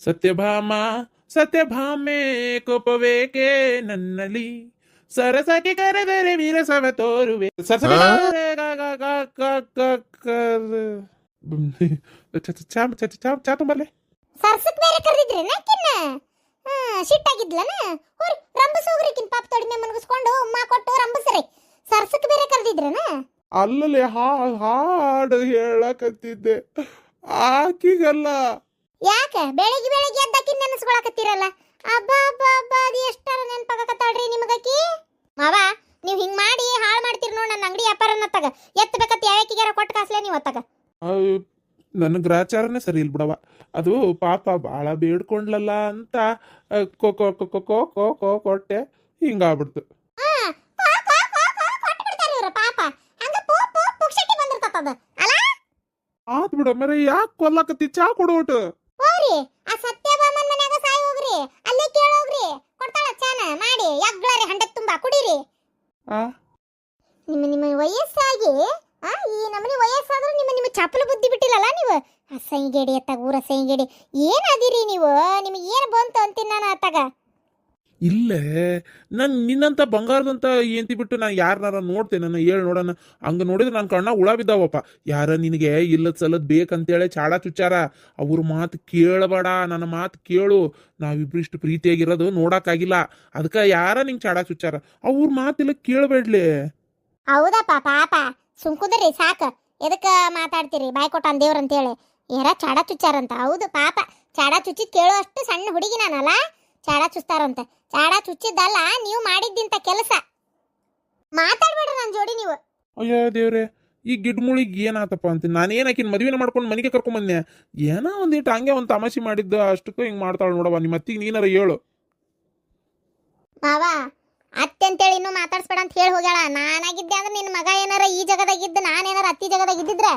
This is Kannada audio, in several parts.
ಸತ್ಯಭಾಮ ಸತ್ಯಭಾಮೆ ಕೋಪವೇಕೆ ನನ್ನಲ್ಲಿ ಸರಸಕ್ಕೆ ಕರೆದರೆ ವಿರಸವ ತೋರುವೆ ಚಾ ತುಂಬರ್ಲೆ ಸರ್ಸಕ್ ಬೇರೆ ಕರೆದಿದ್ರೆ ನಾಕಿನ್ನ ಸಿಟ್ಟಾಗಿದ್ಲನ ಹೋರಿ ರಂಬಸ್ ಹೋಗ್ರಿಕಿನ್ ಪಾಪ ತೊಡಿಮೆ ಮನಗಿಸ್ಕೊಂಡು ಉಮ್ಮ ಕೊಟ್ಟು ರಂಬಸ್ರಿ ಸರ್ಸಕ್ ಬೇರೆ ಕರೆದಿದ್ರನ ಅಲ್ಲಲ್ಲಿ ಹಾಡು ಹೇಳಕತ್ತಿದ್ದೆ ಆಕಿಗಲ್ಲ. ಯಾಕ ಬೆಳಿಗ್ಗೆ ಬೆಳಿಗ್ಗೆ ಎದ್ದಾಕಿನ್ ನೆನೆಸ್ಕೊಳಕತ್ತೀರಲ್ಲ ಅಬ್ಬಾ ಅಬ್ಬಾ ಅಬ್ಬಾ ಅದು ಎಷ್ಟಾರ ನೆನಪಾಗಕತ್ತಾಳ್ರಿ ನಿಮಗಾಕಿ ಮಾವ ನೀವು ಹಿಂಗ್ ಮಾಡಿ ಹಾಳು ಮಾಡ್ತೀರಿ ನೋಡ್ ನನ್ನ ಅಂಗಡಿ ವ್ಯಾಪಾರನ ತಗ ಎತ್ತಬೇಕತ್ತ ಯಾವಕ್ಕಿಗಾರ ಕೊಟ್ಟು ಕಾಸ್ಲೆ ನೀವು ಅತ್ತಾಗ ನನ್ನ ಗ್ರಾಚಾರನೇ ಸರಿ ಇಲ್ಲ ಬಿಡವ. ಅದು ಪಾಪ ಭಾಳ ಬೇಡ್ಕೊಂಡ್ಲಲ್ಲ ಅಂತ ಕೋ ಕೋ ಕೋ ಕೋ ಕೋ ಕೋ ಕೋ ಕೊಟ್ಟೆ ಹಿಂಗಾಗ್ಬಿಡ್ತು. ಪಾಪ ಹಂಗ ಪುಕ್ಷಟಿ ಬಂದಿರ್ತದ ಅಲ್ಲ ಆತ್ ಬಿಡ ಮರೆ ಯಾಕೆ ಕೊಲ್ಲಕತ್ತಿ ಚಾ ಕೊಡೋಟು ಹೋಗ್ರಿ ಆ ಸತ್ಯಭಾಮನ್ ಮನ್ಯಾಗ ಸಾಯಿ ಹೋಗ್ರಿ ಅಲ್ಲೇ ಕೇಳೋಗ್ರಿ ಕೊಡ್ತಾಳ ಚಾನ ಮಾಡಿ ಯಗ್ಗಳರಿ ಹಂಡೆ ತುಂಬಾ ಕುಡೀರಿ. ಆ ನಿಮ್ಮ ವಯಸ್ಸಾಗಿ ಈ ನಮ್ಮನಿ ವಯಸ್ಸಾದ್ರೂ ನಿಮ್ಮ ಚಪ್ಪಲು ಬುದ್ಧಿ ಬಿಟ್ಟಿಲ್ಲಲ್ಲ ನೀವು ಅಸೈಗೇಡಿ ಅತ್ತಾಗ ಊರ ಅಸೈಗೇಡಿ ಏನಾದಿರಿ ನೀವು ನಿಮಗೆ ಏನು ಬಂತು ಅಂತೀನಿ ನಾನು ಅತ್ತಾಗ ಇಲ್ಲೇ ನಾನು ನಿನ್ನಂತ ಬಂಗಾರದಂತ ಏಂತಿ ಬಿಟ್ಟು ನಾನು ಯಾರನ್ನಾರ ನೋಡ್ತೇನೆ ನಾನು ಹೇಳಿ ನೋಡೋಣ. ಹಂಗೆ ನೋಡಿದ್ರೆ ನನ್ನ ಕಣ್ಣ ಹುಳ ಬಿದ್ದಾವಪ್ಪ. ಯಾರ ನಿನಗೆ ಇಲ್ಲದ ಸಲದ್ ಬೇಕಂತೇಳಿ ಚಾಡ ಚುಚ್ಚಾರ. ಅವ್ರ ಮಾತು ಕೇಳಬೇಡ, ನನ್ನ ಮಾತು ಕೇಳು. ನಾವಿಬ್ರಿಷ್ಟು ಪ್ರೀತಿಯಾಗಿರೋದು ನೋಡಕ್ಕಾಗಿಲ್ಲ, ಅದಕ್ಕೆ ಯಾರ ನಿಂಗೆ ಚಾಡ ಚುಚ್ಚಾರ. ಅವ್ರ ಮಾತಿಲ್ಲ ಕೇಳಬೇಡ್ಲಿ. ಹೌದಪ್ಪ ಪಾಪ ಸುಮ್ಕುದ್ರಿ ಸಾಕು ಎದಕ್ಕೆ ಮಾತಾಡ್ತೀರಿ ಬಾಯ್ ಕೊಟ್ಟ ದೇವ್ರ ಅಂತೇಳಿ ಯಾರ ಚಾಡ ಚುಚ್ಚಾರಂತ. ಹೌದು ಪಾಪ ಚಾಡ ಚುಚ್ಚಿದ್ ಕೇಳೋ ಅಷ್ಟು ಸಣ್ಣ ಹುಡುಗಿ ನಾನಲ್ಲ ಚಾಡ ಚುಚ್ತಾರಂತ. ಚಾಡ ಚುಚ್ಚಿದ್ದಲ್ಲ ನೀವು ಮಾಡಿದ್ದಿಂತ ಕೆಲಸ ಮಾತಾಡ್ಬೇಡ್ರಿ ನನ್ನ ಜೋಡಿ ನೀವು. ಅಯ್ಯೋ ದೇವ್ರೆ, ಈ ಗಿಡ್ಮುಳಿಗೆ ಏನಾತಪ್ಪ ಅಂತೀನಿ. ನಾನು ಏನಾಕಿನ ಮದುವೆನ ಮಾಡ್ಕೊಂಡು ಮನೆಗೆ ಕರ್ಕೊಂಬಂದೆ. ಏನೋ ಒಂದಿಟ್ಟು ಹಂಗೆ ಒಂದು ತಮಾಷೆ ಮಾಡಿದ್ದು ಅಷ್ಟಕ್ಕೂ ಹಿಂಗೆ ಮಾಡ್ತಾಳೆ ನೋಡವ. ನಿಮ್ಮ ಅತ್ತಿಗೆ ನೀನಾರ ಹೇಳು. ಮಾವ ಅತ್ತೆ ಅಂತೇಳಿ ಇನ್ನೂ ಮಾತಾಡ್ಸ್ಬೇಡ ಅಂತ ಹೇಳಿ ಹೋಗ್ಯಾಳ. ನಾನಾಗಿದ್ದೆ ಅಂದ್ರೆ ನಿನ್ನ ಮಗ ಏನಾರ ಈ ಜಗದಾಗಿದ್ದು ನಾನೇನಾರ ಅತ್ತಿ ಜಗದಾಗ ಇದ್ದಿದ್ರೆ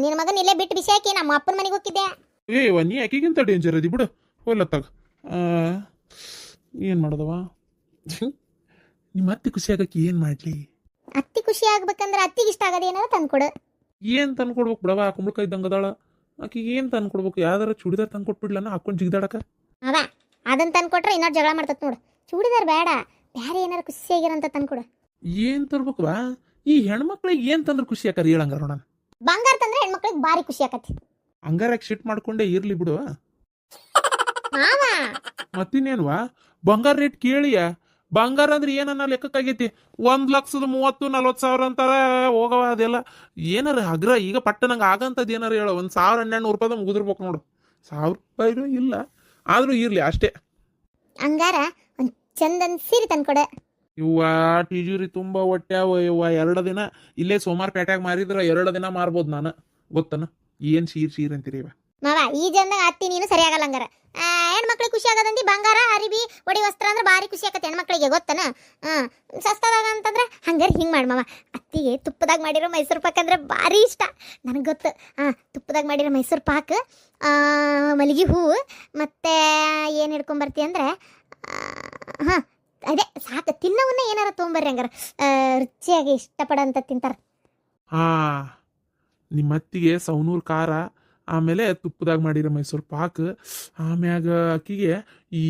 ನಿನ್ನ ಮಗನ ಇಲ್ಲೇ ಬಿಟ್ಟು ಬಿಸಾಕಿ ನಮ್ಮ ಅಪ್ಪನ ಮನೆಗೆ ಹೋಗಿದ್ದೆ. ಏವ ನೀ ಆಕಿಗಿಂತ ಡೇಂಜರ್ ಅದಿ ಬಿಡು. ಹೋಗ್ಲತ್ತಾಗ ಏನು ಮಾಡೋದವ. ನಿಮ್ಮ ಅತ್ತಿ ಖುಷಿ ಆಗಕ್ಕೆ ಏನು ಮಾಡಲಿ? ಅತ್ತಿ ಖುಷಿ ಆಗ್ಬೇಕಂದ್ರೆ ಅತ್ತಿಗೆ ಇಷ್ಟ ಆಗೋದು ಏನಾರ ತಂದ್ಕೊಡು. ಏನು ತಂದ್ಕೊಡ್ಬೇಕು ಬಿಡವ? ಕುಂಬಳಕಾಯಿ ಇದ್ದಂಗೆ ಅದಾಳ ಆಕಿಗೆ. ಏನು ತಂದ್ಕೊಡ್ಬೇಕು? ಯಾವ್ದಾರ ಚೂಡಿದಾರ ತಂದ್ಕೊಟ್ಬಿಡ್ಲನ ಹಾಕೊಂಡು ಜಿಗ್ದಾಡಕ. ಅವ ಅದನ್ನ ತಂದ್ಕೊಟ್ರೆ ಇನ್ನೊಂದು ಜಗಳ ಮಾಡ್ತತ್ ನೋಡು. ಚೂಡಿದಾರ್ ಬೇಡ, ಬೇರೆ ಏನಾರ ಖುಷಿಯಾಗಿರಂತ ತಂದ್ಕೊಡು. ಏನು ತರ್ಬೇಕವಾ? ಈ ಹೆಣ್ಮಕ್ಳಿಗೆ ಏನು ತಂದ್ರೆ ಖುಷಿ ಆಕಾರ ಹೇಳಂಗಾರ ನೋಡೋಣ. ಬಂಗಾರ ತಂದ್ರೆ ಹೆಣ್ಮಕ್ಳಿಗೆ ಭಾರಿ ಖುಷಿ ಆಕತಿ. ಹಂಗಾರಕ್ಕೆ ಶಿಟ್ ಮಾಡ್ಕೊಂಡೇ ಇರ್ಲಿ ಬಿಡು. ಮಾವ ಮತ್ತಿನ್ನೇನ್ವಾ? ಬಂಗಾರ ರೇಟ್ ಕೇಳಿಯ? ಬಂಗಾರ ಅಂದ್ರೆ ಏನನ್ನ ಲೆಕ್ಕಕ್ಕಾಗೈತಿ? 1,30,40,000 ಅಂತಾರ ಹೋಗವ. ಅದೆಲ್ಲ ಏನಾರ ಅಗ್ರ ಈಗ ಪಟ್ಟ ನಂಗೆ ಆಗಂತದ್ದು ಏನಾರ ಹೇಳೋ. 1,1200 ರೂಪಾಯಿದ ಮುಗಿದಿರ್ಬೇಕು ನೋಡು. 1,000 ರೂಪಾಯಿನೂ ಇಲ್ಲ ಆದ್ರೂ ಇರ್ಲಿ ಅಷ್ಟೇ. ಹಂಗಾರ ಒಂದು ಚಂದನ್ ಸೀರೆ ತಂದ್ಕೊಡೆ. ಇವ್ವ ಟೀಜುರಿ ತುಂಬ ಹೊಟ್ಟ್ಯಾವ ಇವ್ವ. 2 ದಿನ ಇಲ್ಲೇ ಸೋಮಾರ್ ಪೇಟ್ಯಾಗ ಮಾರಿದ್ರ 2 ದಿನ ಮಾರ್ಬೋದು ನಾನು. ಗೊತ್ತನ ಏನ್ ಶೀರ್ ಅಂತೀರಿ ಇವ. ಮಾವ ಈ ಜನ್ದಾಗ ಅತ್ತಿ ನೀನು ಸರಿಯಾಗಲ್ಲ. ಹಂಗಾರ ಹೆಣ್ಮಕ್ಳಿಗೆ ಖುಷಿ ಆಗದಂದಿ ಬಂಗಾರ ಅರಿವಿ ಒಡಿ ವಸ್ತ್ರ ಅಂದ್ರೆ ಭಾರಿ ಖುಷಿ ಆಗತ್ತೆ ಹೆಣ್ಮಕ್ಳಿಗೆ. ಗೊತ್ತನ ಸಸ್ತದಾಗ ಅಂತಂದ್ರೆ ಹಂಗಾರೆ ಹಿಂಗೆ ಮಾಡಿ ಮಾವ. ಅತ್ತಿಗೆ ತುಪ್ಪದಾಗ ಮಾಡಿರೋ ಮೈಸೂರು ಪಾಕ್ ಅಂದ್ರೆ ಭಾರಿ ಇಷ್ಟ ನನಗೆ ಗೊತ್ತು. ತುಪ್ಪದಾಗ ಮಾಡಿರೋ ಮೈಸೂರು ಪಾಕ್, ಮಲ್ಲಿಗೆ ಹೂವು, ಮತ್ತು ಏನು ಹಿಡ್ಕೊಂಬರ್ತಿ ಅಂದ್ರೆ ಅದೇ ಸಾಕು. ತಿನ್ನವನ್ನ ಏನಾರ ತೊಗೊಂಬರ್ರಿ ಹಂಗಾರ ರುಚಿಯಾಗಿ ಇಷ್ಟಪಡೋಂಥ ತಿಂತಾರೆ. ನಿಮ್ಮ ಅತ್ತಿಗೆ ಸೌನೂರು ಖಾರ, ಆಮೇಲೆ ತುಪ್ಪದಾಗ ಮಾಡಿರೋ ಮೈಸೂರು ಪಾಕ್, ಆಮ್ಯಾಗ ಅಕ್ಕಿಗೆ ಈ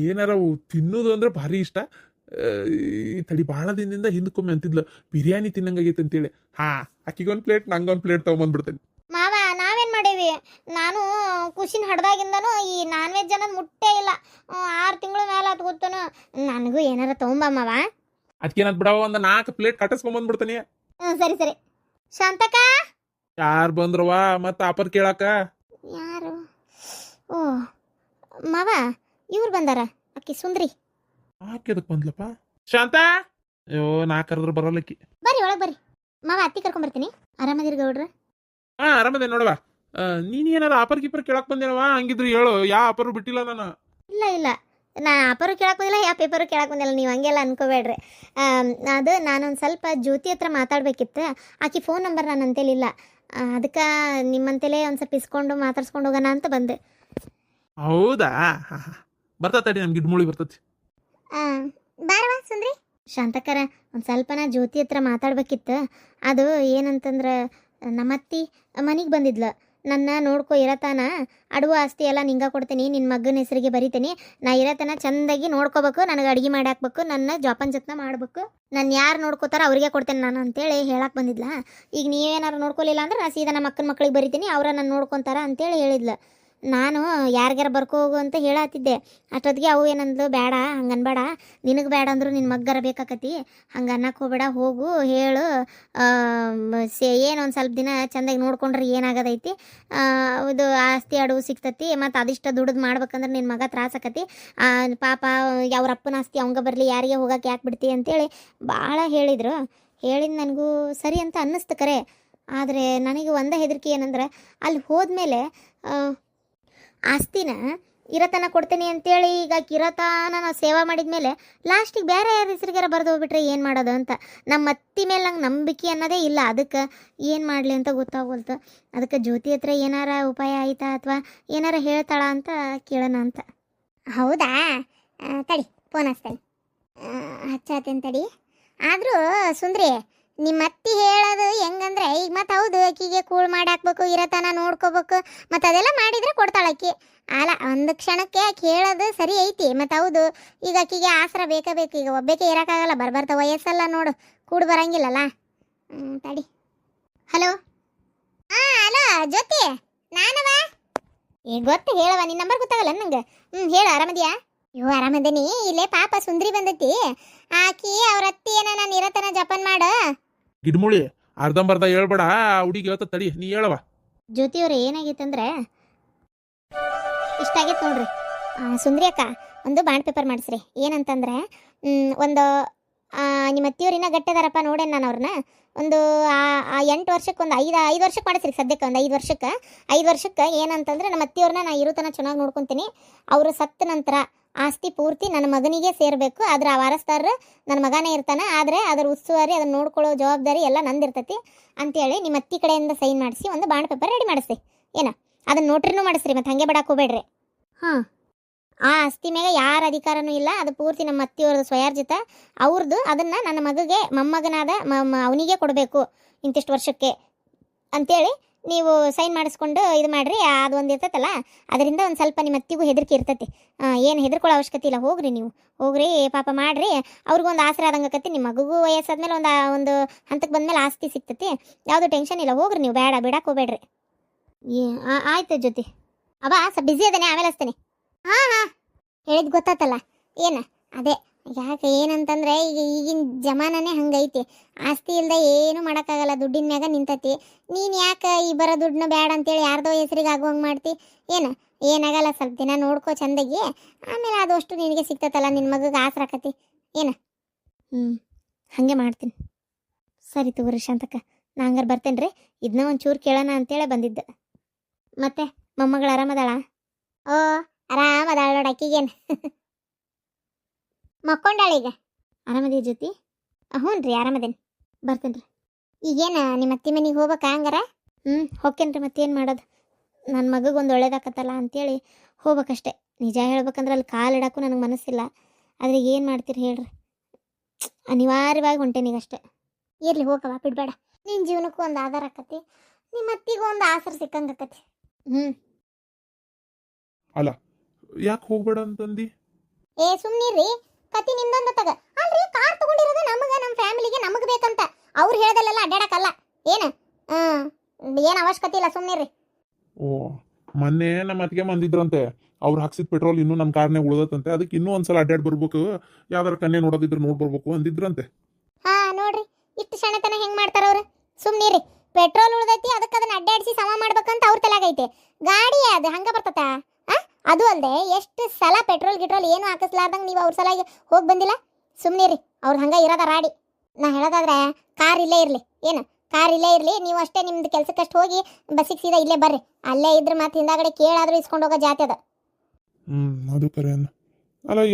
ಏನಾರ ತಿನ್ನೋದು ಅಂದ್ರೆ ಭಾರಿ ಇಷ್ಟ. ತಡಿ ಭಾಳ ದಿನದಿಂದ ಹಿಂದಕ್ಕೊಮ್ಮೆ ಅಂತಿದ್ಲು ಬಿರಿಯಾನಿ ತಿನ್ನಂಗಾಗೈತೆ ಅಂತೇಳಿ. ಅಕ್ಕಿಗೊಂದು ಪ್ಲೇಟ್ ನಂಗೊಂದು ಪ್ಲೇಟ್ ತೊಗೊಂಬಂದ್ಬಿಡ್ತೇನೆ. ಮಾವ ನಾವೇನು ಮಾಡೇವಿ, ನಾನು ಖುಷಿನ ಹಡ್ದಾಗಿಂದನೂ ಈ ನಾನ್ ವೆಜ್ ಅನ್ನೋದು ಮುಟ್ಟೇ ಇಲ್ಲ. 6 ತಿಂಗಳ ಮೇಲೆ ಅದು ಗೊತ್ತನು. ನನಗೂ ಏನಾರ ತೊಗೊಂಬಮ್ಮವ. ಅದಕ್ಕೇನಂತ ಬಿಡವ, ಒಂದು 4 ಪ್ಲೇಟ್ ಕಟ್ಟಿಸ್ಕೊಂಬಂದ್ಬಿಡ್ತಾನೆ. ಸರಿ ಸರಿ. ಶಾಂತಕ ಯಾರು ಬಂದ್ರವ ಮತ್ತೆ ಆಪರ್ ಕೇಳಾಕ? ಯಾರು? ಓ ಮಾವ ಇವ್ರು ಬಂದಾರ. ಅಕ್ಕಿ ಸುಂದ್ರಿ. ಆಕೆ ಅದಕ್ಕೆ ಬಂದ್ಲಪ್ಪ. ಶಾಂತ ಅಯ್ಯೋ ನಾ ಕರೆದ್ರು ಬರೋಲ್ಲಕ್ಕಿ. ಬರ್ರಿ ಒಳಗೆ ಬರ್ರಿ ಮಾವ. ಅತ್ತಿ ಕರ್ಕೊಂಬರ್ತೀನಿ. ಆರಾಮದಿರಿ ಗೌಡ್ರ? ಆರಾಮದೆ ನೋಡವ. ನೀನು ಏನಾರ ಆಪರ್ ಕೀಪರ್ ಕೇಳಕ್ ಬಂದೇನವ? ಹಂಗಿದ್ರು ಹೇಳು, ಯಾವ ಆಪರು ಬಿಟ್ಟಿಲ್ಲ ನಾನು. ಇಲ್ಲ ನಾ ಆಪರು ಕೇಳಕ್ಕೆ ಬಂದಿಲ್ಲ, ಯಾವ ಪೇಪರು ಕೇಳಕ್ಕೆ ಬಂದಿಲ್ಲ. ನೀವು ಹಂಗೆಲ್ಲ ಅನ್ಕೋಬೇಡ್ರಿ. ಅದು ನಾನೊಂದು ಸ್ವಲ್ಪ ಜ್ಯೋತಿ ಹತ್ರ ಮಾತಾಡ್ಬೇಕಿತ್ತು. ಆಕಿ ಫೋನ್ ನಂಬರ್ ನಾನು ಅಂತೇಲಿಲ್ಲ. ಅದಕ್ಕೆ ನಿಮ್ಮಂತಲೇ ಒಂದು ಸ್ವಲ್ಪ ಇಸ್ಕೊಂಡು ಮಾತಾಡ್ಸ್ಕೊಂಡು ಹೋಗೋಣ ಅಂತ ಬಂದೆ. ಹೌದಾ? ಬರ್ತತಿ ನಮ್ಗೆ ಗಿಡ್ಮುಳಿ ಬರ್ತತಿ. ಬಾರವಾ ಸುಂದ್ರಿ. ಶಾಂತಕರ ಒಂದು ಸ್ವಲ್ಪ ನಾ ಜ್ಯೋತಿ ಹತ್ರ ಮಾತಾಡ್ಬೇಕಿತ್ತು. ಅದು ಏನಂತಂದ್ರೆ ನಮ್ಮತ್ತಿ ಮನೆಗೆ ಬಂದಿದ್ಲು. ನನ್ನ ನೋಡ್ಕೊ ಇರತಾನ ಅಡುವ ಆಸ್ತಿ ಎಲ್ಲ ನಿಂಗೆ ಕೊಡ್ತೀನಿ, ನಿನ್ನ ಮಗನ ಹೆಸರಿಗೆ ಬರಿತೀನಿ. ನಾ ಇರತನ ಚಂದಾಗಿ ನೋಡ್ಕೋಬೇಕು, ನನಗೆ ಅಡುಗೆ ಮಾಡಿ ಹಾಕ್ಬೇಕು, ನನ್ನ ಜೋಪಾನ ಜತ್ನ ಮಾಡ್ಬೇಕು, ನಾನು ಯಾರು ನೋಡ್ಕೋತಾರ ಅವ್ರಿಗೆ ಕೊಡ್ತೇನೆ ನಾನು ಅಂತೇಳಿ ಹೇಳಕ್ಕೆ ಬಂದಿದ್ಲ. ಈಗ ನೀವೇನಾರು ನೋಡ್ಕೊಲಿಲ್ಲ ಅಂದ್ರೆ ನಾ ಸೀದಾ ನಮ್ಮ ಅಕ್ಕನ ಮಕ್ಳಿಗೆ ಬರಿತೀನಿ, ಅವರ ನನ್ನ ನೋಡ್ಕೊತಾರ ಅಂತೇಳಿ ಹೇಳಿದ್ಲು. ನಾನು ಯಾರಿಗಾರ ಬರ್ಕೋಗು ಅಂತ ಹೇಳತ್ತಿದ್ದೆ. ಅಷ್ಟೊತ್ತಿಗೆ ಅವು ಏನಂದ್ಲು, ಬೇಡ ಹಂಗೆ ಅನ್ಬೇಡ, ನಿನಗೆ ಬೇಡ ಅಂದ್ರು ನಿನ್ನ ಮಗ್ಗರ ಬೇಕಾಕತಿ, ಹಂಗೆ ಅನ್ನಕ್ಕೆ ಹೋಗ್ಬೇಡ, ಹೋಗು ಹೇಳು, ಏನು ಒಂದು ಸ್ವಲ್ಪ ದಿನ ಚೆಂದಾಗಿ ನೋಡ್ಕೊಂಡ್ರೆ ಏನಾಗದೈತಿ, ಇದು ಆಸ್ತಿ ಅಡುವು ಸಿಗ್ತತಿ, ಮತ್ತು ಅದಿಷ್ಟ ದುಡ್ದು ಮಾಡ್ಬೇಕಂದ್ರೆ ನಿನ್ನ ಮಗ ತ್ರಾಸಕತಿ, ಪಾಪ ಅವ್ರ ಅಪ್ಪನ ಆಸ್ತಿ ಅವಂಗ ಬರಲಿ, ಯಾರಿಗೆ ಹೋಗಕ್ಕೆ ಯಾಕೆ ಬಿಡ್ತಿ ಅಂತೇಳಿ ಭಾಳ ಹೇಳಿದರು. ಹೇಳಿದ ನನಗೂ ಸರಿ ಅಂತ ಅನ್ನಿಸ್ತು ಕರೆ. ಆದರೆ ನನಗೆ ಒಂದೇ ಹೆದರಿಕೆ ಏನಂದ್ರೆ, ಅಲ್ಲಿ ಹೋದ್ಮೇಲೆ ಆಸ್ತಿನ ಇರತನ ಕೊಡ್ತೀನಿ ಅಂತೇಳಿ ಈಗ ಕಿರತನ ನಾವು ಸೇವಾ ಮಾಡಿದ್ಮೇಲೆ ಲಾಸ್ಟಿಗೆ ಬೇರೆ ಯಾರ ಹೆಸರಿಗಾರ ಬರೆದು ಹೋಗ್ಬಿಟ್ರೆ ಏನು ಮಾಡೋದು ಅಂತ ನಮ್ಮ ಅತ್ತಿ ಮೇಲೆ ನಂಗೆ ನಂಬಿಕೆ ಅನ್ನೋದೇ ಇಲ್ಲ. ಅದಕ್ಕೆ ಏನು ಮಾಡಲಿ ಅಂತ ಗೊತ್ತಾಗೋಲ್ತು. ಅದಕ್ಕೆ ಜ್ಯೋತಿ ಹತ್ರ ಏನಾರ ಉಪಾಯ ಆಯಿತಾ ಅಥವಾ ಏನಾರ ಹೇಳ್ತಾಳ ಅಂತ ಕೇಳೋಣ ಅಂತ. ಹೌದಾ, ತಡಿ ಫೋನ್ ಹಚ್ತೇನೆ, ಹಚ್ಚಾತೇನೆ ತಡಿ. ಆದರೂ ಸುಂದ್ರಿ, ನಿಮ್ಮ ಅತ್ತಿ ಹೇಳೋದು ಹೆಂಗಂದ್ರೆ ಈಗ ಮತ್ತೆ ಹೌದು ಆಕಿಗೆ ಕೂಳ್ ಮಾಡಿ ಹಾಕ್ಬೇಕು, ಇರತನ ನೋಡ್ಕೋಬೇಕು, ಮತ್ತು ಅದೆಲ್ಲ ಮಾಡಿದರೆ ಕೊಡ್ತಾಳೆ ಆಕಿ. ಅಲ್ಲ, ಒಂದು ಕ್ಷಣಕ್ಕೆ ಆಕೆ ಹೇಳೋದು ಸರಿ ಐತಿ, ಮತ್ತು ಹೌದು ಈಗ ಆಕಿಗೆ ಆಸರ ಬೇಕೇ ಬೇಕು. ಈಗ ಒಬ್ಬೇಕೆ ಇರೋಕ್ಕಾಗಲ್ಲ, ಬರ್ಬರ್ತಾ ವಯಸ್ಸಲ್ಲ ನೋಡು, ಕೂಡು ಬರಂಗಿಲ್ಲಲ್ಲ. ತಡಿ. ಹಲೋ, ಹಲೋ ಜ್ಯೋತಿ, ನಾನವ. ಈಗ ಗೊತ್ತು ಹೇಳವ, ನಿನ್ನ ನಂಬರ್ ಗೊತ್ತಾಗಲ್ಲ ನಂಗೆ. ಹೇಳು, ಆರಾಮದಿಯಾ? ಇವು ಆರಾಮದೇನಿ. ಇಲ್ಲೇ ಪಾಪ ಸುಂದ್ರಿ ಬಂದೈತಿ, ಆಕಿ ಅವ್ರ ಅತ್ತಿ ಏನ ನಾನು ಇರತನ ಜಪನ್ ಮಾಡು. ಗಿಡ್ಮುಳಿ ಅರ್ಧಂಬರ್ಧ ಹೇಳ್ಬೇಡ, ಹುಡುಗಿ ಹೇಳ್ತ ತಡಿ, ನೀ ಹೇಳವ. ಜ್ಯೋತಿಯವ್ರೆ, ಏನಾಗೈತಂದ್ರೆ ಇಷ್ಟ ಆಗೈತೆ ನೋಡ್ರಿ. ಸುಂದ್ರಿ ಅಕ್ಕ, ಒಂದು ಬಾಂಡ್ ಪೇಪರ್ ಮಾಡಿಸ್ರಿ. ಏನಂತಂದ್ರೆ ಒಂದು ನಿಮ್ಮ ಅತ್ತಿಯವ್ರಿನ ಗಟ್ಟದಾರಪ್ಪ ನೋಡೇನು ನಾನು ಅವ್ರನ್ನ. ಒಂದು 8 ವರ್ಷಕ್ಕೆ ಒಂದು 5 ವರ್ಷಕ್ಕೆ ಮಾಡಿಸ್ರಿ. ಸದ್ಯಕ್ಕೆ ಒಂದು 5 ವರ್ಷಕ್ಕೆ ಏನಂತಂದ್ರೆ ನಮ್ಮ ಅತ್ತಿಯವ್ರನ್ನ ನಾ ಇರುತನ ಚೆನ್ನಾಗಿ ನೋಡ್ಕೊತೀನಿ. ಅವರು ಸತ್ತ ನಂತರ ಆಸ್ತಿ ಪೂರ್ತಿ ನನ್ನ ಮಗನಿಗೆ ಸೇರಬೇಕು. ಆದ್ರೆ ಆ ವಾರಸ್ದಾರರು ನನ್ನ ಮಗನೇ ಇರ್ತಾನೆ, ಆದರೆ ಅದರ ಉಸ್ತುವಾರಿ ಅದನ್ನು ನೋಡ್ಕೊಳ್ಳೋ ಜವಾಬ್ದಾರಿ ಎಲ್ಲ ನಂದಿರ್ತೈತಿ ಅಂತೇಳಿ ನಿಮ್ಮ ಅತ್ತಿ ಕಡೆಯಿಂದ ಸೈನ್ ಮಾಡಿಸಿ ಒಂದು ಬಾಂಡ್ ಪೇಪರ್ ರೆಡಿ ಮಾಡಿಸ್ರಿ. ಏನ ಅದನ್ನು ನೋಟ್ರಿನೂ ಮಾಡಿಸ್ರಿ, ಮತ್ತು ಹಾಗೆ ಬಿಡಕ್ಕೆ ಹೋಗ್ಬೇಡ್ರಿ. ಹಾಂ, ಆ ಆಸ್ತಿ ಮ್ಯಾಗ ಯಾರ ಅಧಿಕಾರನೂ ಇಲ್ಲ, ಅದು ಪೂರ್ತಿ ನಮ್ಮ ಅತ್ತಿಯವ್ರದ್ದು ಸ್ವಯಾರ್ಜಿತ, ಅವ್ರದ್ದು. ಅದನ್ನು ನನ್ನ ಮಗಗೆ ಮೊಮ್ಮಗನಾದ ಅವನಿಗೆ ಕೊಡಬೇಕು ಇಂತಿಷ್ಟು ವರ್ಷಕ್ಕೆ ಅಂತೇಳಿ ನೀವು ಸೈನ್ ಮಾಡಿಸ್ಕೊಂಡು ಇದು ಮಾಡಿರಿ. ಅದು ಒಂದು ಇರ್ತೈತಲ್ಲ, ಅದರಿಂದ ಒಂದು ಸ್ವಲ್ಪ ನಿಮ್ಮ ಅತ್ತಿಗೂ ಹೆದರಿಕೆ ಇರ್ತೈತಿ. ಏನು ಹೆದರ್ಕೊಳ್ಳೋ ಅವಶ್ಯಕತೆ ಇಲ್ಲ, ಹೋಗ್ರಿ ನೀವು, ಹೋಗ್ರಿ ಪಾಪ ಮಾಡಿರಿ. ಅವ್ರಿಗೊಂದು ಆಸರೆ ಆದಂಗೆ ಆಕತಿ. ನಿಮ್ಮ ಮಗುಗೂ ವಯಸ್ಸಾದ್ಮೇಲೆ ಒಂದು ಹಂತಕ್ಕೆ ಬಂದಮೇಲೆ ಆಸ್ತಿ ಸಿಗ್ತೈತಿ. ಯಾವುದೂ ಟೆನ್ಷನ್ ಇಲ್ಲ, ಹೋಗ್ರಿ ನೀವು, ಬೇಡ ಬಿಡಕ್ಕೆ ಹೋಗ್ಬೇಡ್ರಿ. ಆಯ್ತು ಜ್ಯೋತಿ, ಅವ ಸ್ವಲ್ಪ ಬಿಸಿ ಅದೇನೆ, ಆಮೇಲೆ ಹಚ್ತೇನೆ. ಹಾಂ ಹೇಳಿದ್ ಗೊತ್ತಾತಲ್ಲ. ಏನು ಅದೇ, ಯಾಕೆ ಏನಂತಂದ್ರೆ ಈಗ ಈಗಿನ ಜಮಾನನೇ ಹಂಗೈತಿ, ಆಸ್ತಿ ಇಲ್ದೆ ಏನು ಮಾಡೋಕ್ಕಾಗಲ್ಲ, ದುಡ್ಡಿನ ಮ್ಯಾಗ ನಿಂತತಿ. ನೀನು ಯಾಕೆ ಈ ಬರೋ ದುಡ್ಡನ್ನ ಬೇಡ ಅಂತೇಳಿ ಯಾರ್ದೋ ಹೆಸರಿಗೆ ಆಗುವಂಗೆ ಮಾಡ್ತಿ. ಏನಾಗಲ್ಲ, ಸ್ವಲ್ಪ ದಿನ ನೋಡ್ಕೋ ಚಂದಾಗಿ, ಆಮೇಲೆ ಅದು ಅಷ್ಟು ನಿನಗೆ ಸಿಗ್ತತಲ್ಲ, ನಿನ್ನ ಮಗಗೆ ಆಸರಾಕತಿ. ಹಾಗೆ ಮಾಡ್ತೀನಿ. ಸರಿ ತಗೋರಿ ಶಾಂತಕ್ಕ, ನಾ ಹಂಗಾರೆ ಬರ್ತೇನೆ ರೀ. ಇದನ್ನ ಒಂಚೂರು ಕೇಳೋಣ ಅಂತೇಳಿ ಬಂದಿದ್ದೆ. ಮತ್ತೆ ಮೊಮ್ಮಗಳು ಆರಾಮದಾಳ? ಓ ಆರಾಮದಾಳ ನೋಡು, ಅಕ್ಕಿಗೇನು ಮಕ್ಕೊಂಡಾಳ ಈಗ. ಆರಾಮದಿ ಜ್ಯೋತಿ? ಹ್ಞೂ ರೀ, ಆರಾಮದೇನಿ. ಬರ್ತೇನೆ ರೀ. ಈಗೇನು ನಿಮ್ಮ ಅತ್ತಿ ಮನೆಗೆ ಹೋಗ್ಬೇಕಾ ಹಂಗಾರ? ಹೋಗ್ತೇನೆ ರೀ, ಮತ್ತೇನು ಮಾಡೋದು, ನನ್ನ ಮಗಗೊಂದು ಒಳ್ಳೇದಾಕತ್ತಲ್ಲ ಅಂತೇಳಿ ಹೋಗ್ಬೇಕಷ್ಟೆ. ನಿಜ ಹೇಳ್ಬೇಕಂದ್ರೆ ಅಲ್ಲಿ ಕಾಲಿಡೋಕ್ಕೂ ನನಗೆ ಮನಸ್ಸಿಲ್ಲ. ಆದರೆ ಏನು ಮಾಡ್ತೀರಿ ಹೇಳ್ರಿ, ಅನಿವಾರ್ಯವಾಗಿ ಹೊಂಟೇನೀಗಷ್ಟೆ. ಇರಲಿ, ಹೋಗವ, ಬಿಡಬೇಡ. ನಿನ್ನ ಜೀವನಕ್ಕೂ ಒಂದು ಆಧಾರ ಆಕತಿ, ನಿಮ್ಮ ಅತ್ತಿಗೂ ಒಂದು ಆಸರೆ ಸಿಕ್ಕಂಗೆ ಆಕತಿ. ಅಲ್ಲ, ಯಾಕೆ ಹೋಗ್ಬೇಡ ಅಂತಂದಿ? ಸುಮ್ಮನಿರ್ರಿ, ಕತಿ ನಿಮ್ದೊಂದು ತಗ. ಅಲ್ರಿ, ಕಾರ್ ತಗೊಂಡಿರೋದು ನಮಗೆ, ನಮ್ಮ ಫ್ಯಾಮಿಲಿಗೆ, ನಮಗೆ ಬೇಕಂತ. ಅವ್ರು ಹೇಳ್ದಲ್ಲೆಲ್ಲ ಅಡ್ಡಾಡಕ್ಕಲ್ಲ. ಏನು ಅವಶ್ಯಕತೆ ಇಲ್ಲ, ಸುಮ್ಮನಿರ್ರಿ. ಓ, ಮೊನ್ನೆ ನಮ್ಮ ಅತ್ತಿಗೆ ಬಂದಿದ್ರಂತೆ, ಅವ್ರು ಹಾಕ್ಸಿದ ಪೆಟ್ರೋಲ್ ಇನ್ನೂ ನನ್ನ ಕಾರ್ನೇ ಉಳ್ದತ್ತಂತೆ, ಅದಕ್ಕೆ ಇನ್ನೂ ಒಂದ್ಸಲ ಅಡ್ಡಾಡ್ ಬರ್ಬೇಕು, ಯಾವ್ದಾರ ಕನ್ಯೆ ನೋಡೋದಿದ್ರೆ ನೋಡಿ ಬರ್ಬೇಕು ಅಂದಿದ್ರಂತೆ. ನೋಡ್ರಿ, ಇಷ್ಟು ಕ್ಷಣತನ ಹೆಂಗ್ ಮಾಡ್ತಾರ ಅವ್ರು. ಸುಮ್ಮನಿರ್ರಿ, ಪೆಟ್ರೋಲ್ ಉಳ್ದೈತಿ, ಅದಕ್ಕೆ ಅದನ್ನ ಅಡ್ಡಾಡಿಸಿ ಸಮ ಮಾಡ್ಬೇಕಂತ ಅವ್ರ ತಲೆಗೈತೆ. ಗಾಡಿ ಅದು ಹಂಗ ಬರ್ತತ. ಅದು ಅಲ್ಲದೆ ಎಷ್ಟು ಸಲ ಪೆಟ್ರೋಲ್ ಏನು ಹಾಕಿಸ್ಲಾರ್ದಂಗೆ ನೀವು ಅವ್ರ ಸಲ ಹೋಗಿ ಬಂದಿಲ್ಲ. ಸುಮ್ಮನಿರಿ, ಅವ್ರು ಹಂಗೆ ಇರೋದ ರಾಡಿ. ನಾ ಹೇಳೋದಾದ್ರೆ ಕಾರ್ ಇಲ್ಲೇ ಇರಲಿ. ಕಾರ್ ಇಲ್ಲೇ ಇರಲಿ, ನೀವು ಅಷ್ಟೇ ನಿಮ್ದು ಕೆಲಸಕ್ಕಷ್ಟು ಹೋಗಿ ಬಸ್ಸಿಗೆ ಸೀದಾ ಇಲ್ಲೇ ಬರ್ರಿ. ಅಲ್ಲೇ ಇದ್ರೆ ಮತ್ತೆ ಹಿಂದಾಗಡೆ ಕೇಳಾದ್ರೂ ಇಸ್ಕೊಂಡು ಹೋಗೋ ಜಾತಿ ಅದ. ಅದು ಕರೆ ಅಲ್ಲ.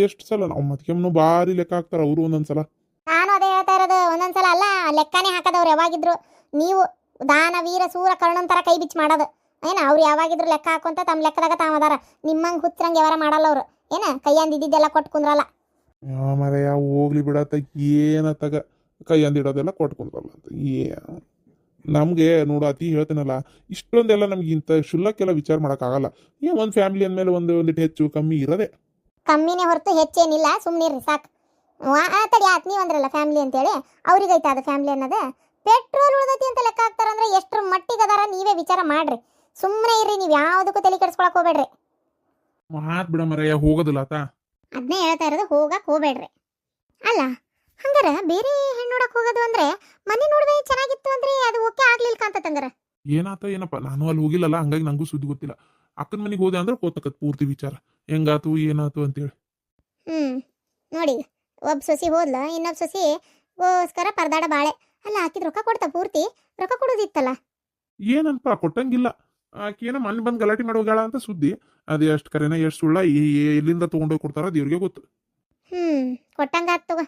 ಎಷ್ಟು ಸಲ ನಾವು ಮತ್ಕೆಮ್ಮನು ಭಾರಿ ಲೆಕ್ಕ ಹಾಕ್ತಾರ ಅವರು ಒಂದೊಂದ್ಸಲ. ನಾನು ಅದೇ ಹೇಳ್ತಾ ಇರೋದು, ಒಂದೊಂದ್ಸಲ ಅಲ್ಲ, ಲೆಕ್ಕನೇ ಹಾಕದವ್ರು ಯಾವಾಗಿದ್ರು. ನೀವು ದಾನ ವೀರ ಸೂರ ಕರ್ಣಂತರ ಕೈ ಬಿಚ್ಚಿ ಮಾಡೋದು. ಅವ್ರು ಯಾವಾಗಿದ್ರು ಲೆಕ್ಕ ಹಾಕೊಂತ ತಮ್ಮ ಲೆಕ್ಕದಾಗ ತಾಮದಾರ. ನಿಮ್ಮಂಗೆ ಹುಚ್ಚರಂಗೆ ವ್ಯವಹಾರ ಮಾಡಲ್ಲ ಅವರು. ಕೈ ಅಂದಿದ್ದೆಲ್ಲ ಕೊಟ್ಟು ಕುಂದ್ರಲ್ಲ. ಹೋಗ್ಲಿ ಬಿಡತ್ತ, ಏನತ್ತಾಗ ಕೈ ಅಂದಿಡೋದೆಲ್ಲ ಕೊಟ್ಟು ಕುಂದ್ರಲ್ಲ ಅಂತ. ನಮ್ಗೆ ನೋಡು ಅತಿ ಹೇಳ್ತೇನಲ್ಲ, ಇಷ್ಟೊಂದೆಲ್ಲ ನಮ್ಗೆ ಇಂಥ ಶುಲ್ಲಕ್ಕೆಲ್ಲ ವಿಚಾರ ಮಾಡೋಕ್ಕಾಗಲ್ಲ. ಏನ್ ಒಂದು ಫ್ಯಾಮಿಲಿ ಅಂದಮೇಲೆ ಒಂದಿಟ್ಟು ಹೆಚ್ಚು ಕಮ್ಮಿ ಇರೋದೆ. ಕಮ್ಮಿನೇ ಹೊರತು ಹೆಚ್ಚೇನಿಲ್ಲ, ಸುಮ್ಮನಿರ್ರಿ ಸಾಕು. ತಡಿ ಆತ್ ನೀವು ಅಂದ್ರಲ್ಲ ಫ್ಯಾಮಿಲಿ ಅಂತೇಳಿ, ಅವ್ರಿಗೈತೆ ಅದು ಫ್ಯಾಮಿಲಿ ಅನ್ನೋದು. ಪೆಟ್ರೋಲ್ ಉಳ್ದೈತಿ ಅಂತ ಲೆಕ್ಕ ಹಾಕ್ತಾರಂದ್ರೆ ಎಷ್ಟ್ರ ಮಟ್ಟಿಗೆ ಅದಾರ ನೀವೇ ವಿಚಾರ ಮಾಡ್ರಿ. ಸುಮ್ಮನೆ ಇರ್ರಿ, ನೀವು ಯಾವುದಕ್ಕೂ ತಲೆ ಕೆಡಿಸ್ಕೊಳಕ್ ಹೋಗ್ಬೇಡ್ರಿ. ಮಾತ್ ಬಿಡ ಮರಯ್ಯ, ಹೋಗೋದಿಲ್ಲ ಆತ. ಅದನ್ನೇ ಹೇಳ್ತಾ ಇರೋದು, ಹೋಗಕ್ ಹೋಗ್ಬೇಡ್ರಿ. ಅಲ್ಲ ಹಂಗಾರ ಬೇರೆ ಹೆಣ್ಣು ನೋಡಕ್ ಹೋಗೋದು ಅಂದ್ರೆ ಮನೆ ನೋಡಿದ್ರೆ ಚೆನ್ನಾಗಿತ್ತು ಅಂದ್ರೆ ಅದು ಓಕೆ ಆಗ್ಲಿಲ್ಲ ಕಾಂತಂಗಾರ. ಏನಾತ ಏನಪ್ಪ, ನಾನು ಅಲ್ಲಿ ಹೋಗಿಲ್ಲಲ್ಲ, ಹಂಗಾಗಿ ನಂಗೂ ಸುದ್ದಿ ಗೊತ್ತಿಲ್ಲ. ಅಕ್ಕನ ಮನೆಗೆ ಹೋದೆ ಅಂದ್ರೆ ಗೊತ್ತಾಕತ್ ಪೂರ್ತಿ ವಿಚಾರ ಹೆಂಗಾತು ಏನಾತು ಅಂತೇಳಿ. ನೋಡಿ, ಒಬ್ಬ ಸೊಸಿ ಹೋದ್ಲ, ಇನ್ನೊಬ್ಬ ಸೊಸಿಗೋಸ್ಕರ ಪರದಾಡ ಬಾಳೆ. ಅಲ್ಲ ಹಾಕಿದ್ ರೊಕ್ಕ ಕೊಡ್ತಾ ಪೂರ್ತಿ ರೊಕ್ಕ ಕೊಡೋದಿತ್ತಲ್ಲ. ಏನನ್ಪ ಕೊಟ್ಟಂಗಿಲ್ಲ. ಆಕೇನ ಮನೆ ಬಂದು ಗಲಾಟೆ ಮಾಡೋಗ್ಯಾಳ ಅಂತ ಸುದ್ದಿ. ಅದು ಎಷ್ಟು ಕರೆನ ಎಷ್ಟು ಸುಳ್ಳ ಎಲ್ಲಿಂದ ತೊಗೊಂಡೋಗಿ ಕೊಡ್ತಾರ ದೇವ್ರಿಗೆ ಗೊತ್ತು. ಕೊಟ್ಟಂಗ ಆತ್ ತಗೋ.